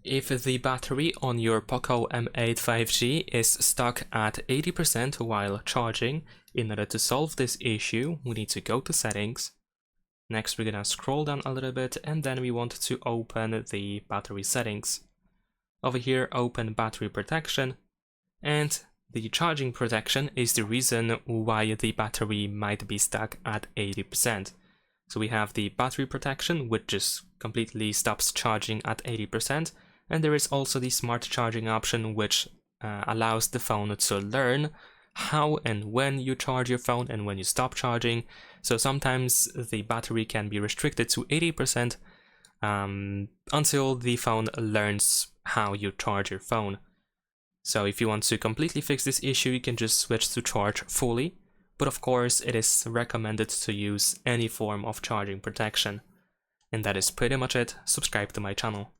If the battery on your POCO M8 5G is stuck at 80% while charging, in order to solve this issue, we need to go to settings. Next, we're gonna scroll down a little bit and then we want to open the battery settings. Over here, open battery protection, and the charging protection is the reason why the battery might be stuck at 80%. So we have the battery protection, which just completely stops charging at 80%. And there is also the smart charging option, which allows the phone to learn how and when you charge your phone and when you stop charging. So sometimes the battery can be restricted to 80% until the phone learns how you charge your phone. So if you want to completely fix this issue, you can just switch to charge fully. But of course, it is recommended to use any form of charging protection. And that is pretty much it. Subscribe to my channel.